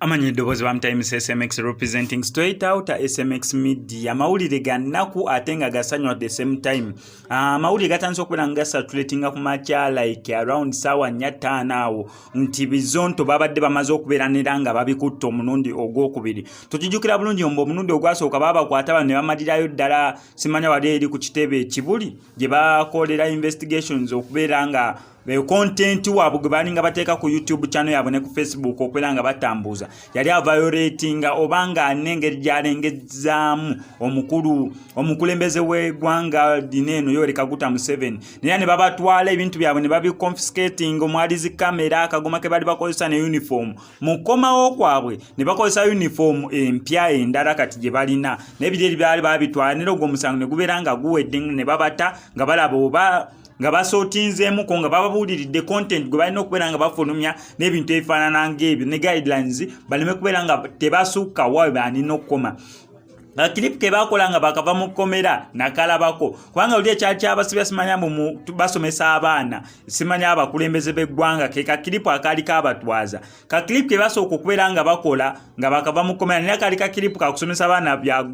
Amanyi eddoboozi bam Times SMX representing straight out SMX media. Mawulire gannaku ate nga gasanywa at the same time. Mawulire gatandise okubeera nga gasatulatinga ku makya like around sawa 4:05 awo nti bizonto babadde bamaze okubeera nera nga babikutta omulundi ogwokubiri. Tukijjukira bulungi omulundi ogwasooka babakwata bano ne bamalirayo ddala simanya wali eri ku kitebe ekibuli gye bakolera investigations okubeera nga content wabwe gwe balinga bateeka ku YouTube channel yabwe ne ku Facebook okwera nga batambuza yali violatinga obanga anengeri gyalengezaamu omukulembeze w'eggwanga dineno Yoweri Kaguta Museveni ne babatwala ebintu byabwe ne babiconfiscating omwalizi kamera akagoma ke bali bakozesa ne uniform mukomawo kwabwe ne bakozesa uniform empya endala kati gye balina n'ebiri byali babitwala ne logo musango ne gubeera nga guwedde ne babata nga balaba oba nga basootinzeemu ko nga bababuuliridde content gwe balina okubeera nga bafulumya n'ebintu ebifaanana ng'ebyo ne guidelines baleme kubeera nga tebasukka wa banina okukoma. Clip ke bakola nga bakava mu komera nakalabako kubanga uli ekyali kyabasibya simanya mu basomesa abaana simanya abakulembeze b'eggwanga ke ka clip akali kabatwaza ka clip ke basooka okubeera nga bakola nga bakava mu komera ne akali ka clip ka kusomesa abaana bya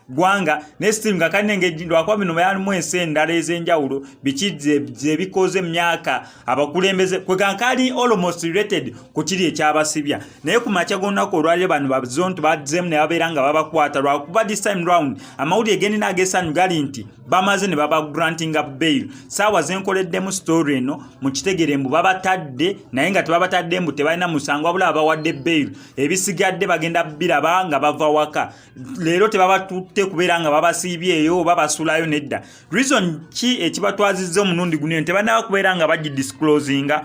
gwanga ne stream nga kanengejindwa kwa bino bayalimu endala ez'enjawulo bikidde bikoze emyaka abakulembeze kwe kankali almost related ku kiri ekyabasibya naye ku makya gonnako olwaliro bano bazonto bazzemu ne babeera nga babakwata lwakuba this time round amawulire geni nagesanyu gali nti bamaze ne baba grantinga bail sawa zenkoleddemu story eno mu kitegere mbu babatadde naye nga tebabatadde mbu tebalina musango wabula abawadde bail ebisigadde bagenda biraba nga bava waka leero tebabatutte kubeera nga babasiibyeyo babasulayo nedda reason ki ekibatwazizza omulundi guno tebalina kubeera nga bagidisclosinga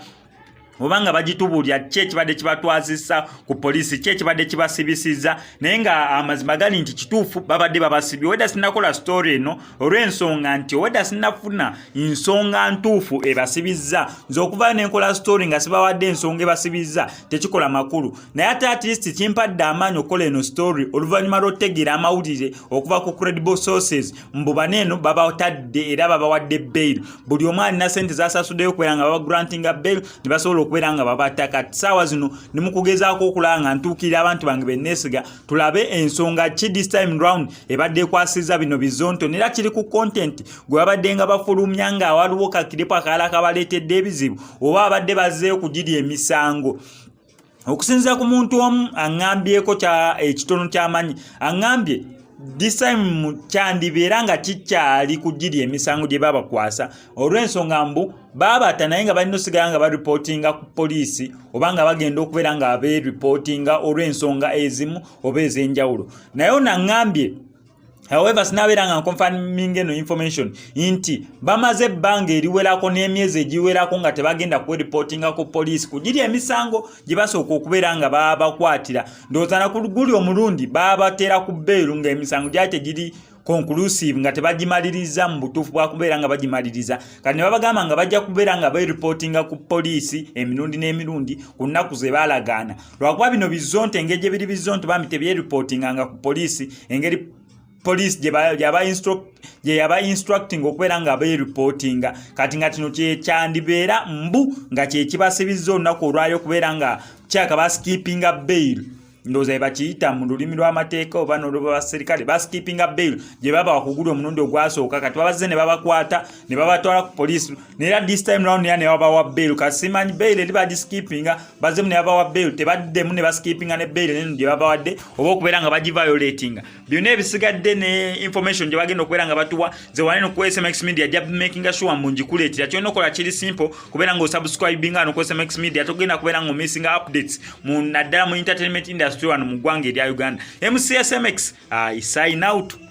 obanga bagitubuulya ki ekibadde kibatwazisa ku poliisi ki ekibadde kibasibisizza naye nga amazima gali nti kituufu babadde babasibye wedda sinnakola story eno olw'ensonga nti wedda sinnafuna nsonga ntuufu ebasibizza nze okuvayo nenkola story nga sibawadde ensonga ebasibizza tekikola makulu naye ate at least kimpadde amaanyi okukola eno story oluvannyuma lw'okutegeera amawulire okuva ku credible sources mbu baneeno babatadde era babawadde bail buli omu alina ssente zasasuddeyo okubeera nga baba grantinga bail ne basobola okubeera nga babataka sawa zino ne mukugezaako okulaba nga ntuukirira abantu bange benneesiga tulabe ensonga ki this time round ebadde ekwasizza bino bizonto nera kiri ku content gwe babadde nga bafulumya nga waliwo kakiripo akalala kabaleetedde ebizibu oba abadde bazzeeyo kugirya emisango. Okusinziira ku muntu omu aŋŋambyeko ekitono ky'amanyi aŋŋambye this time kyandibeera nga kikyali kugirya emisango gye babakwasa olw'ensonga mbu babata naye nga balina osigala nga bareportinga ku poliisi oba nga bagenda okubeera nga bereportinga olw'ensonga ezimu oba ez'enjawulo naye onaŋŋambye however sinabeera nga confirming eno information nti bamaze ebbanga eriwerako n'emyezi egiwerako nga tebagenda kwereportinga ku poliisi kugirya emisango gye basooka okubeera nga babakwatira ndowooza nakuguli omulundi babatera ku bbeeru nga emisango gyali tegiri conclusive nga tebagimaliriza mu butuufu bwa kubeera nga bagimaliriza kati ne babagamba nga bajja kubeera nga bereportinga ku poliisi emirundi n'emirundi ku nnaku ze baalagaana lwakuba bino bizonto engeri gye biri bizonto bambi tebyereportinganga ku poliisi engeri police gye yaba instructing okubeera nga bereportinga kati nga kino kyandibeera mbu nga kyekibasibizza olunaku olwali okubeera nga kyaka baskipinga bail ndowooza bakiyita mu lulimi lw'amateeka oba n'olw'abaserikale baskipinga bail gye baba wakugula omulundi ogwasooka kati babazze ne babakwata ne babatwala ku poliisi neera this time round era ne babawa bail kati simanyi bail eri bagiskipinga bazzemu ne babawa bail tebaddemu ne baskipinga ne bail neno gye babawadde oba okubeera nga bagiviolatinga byonna ebisigadde ne information gye bagenda okubeera nga batuwa ze waneno ku SMX media gya making sure mbu ngikuleetera kyonna okola kiri simple kubeera nga osubscribinga no ku SMX media togenda kubeera nga missing updates mu naddala mu entertainment industry wano mu ggwanga erya Uganda. MCSMX I sign out.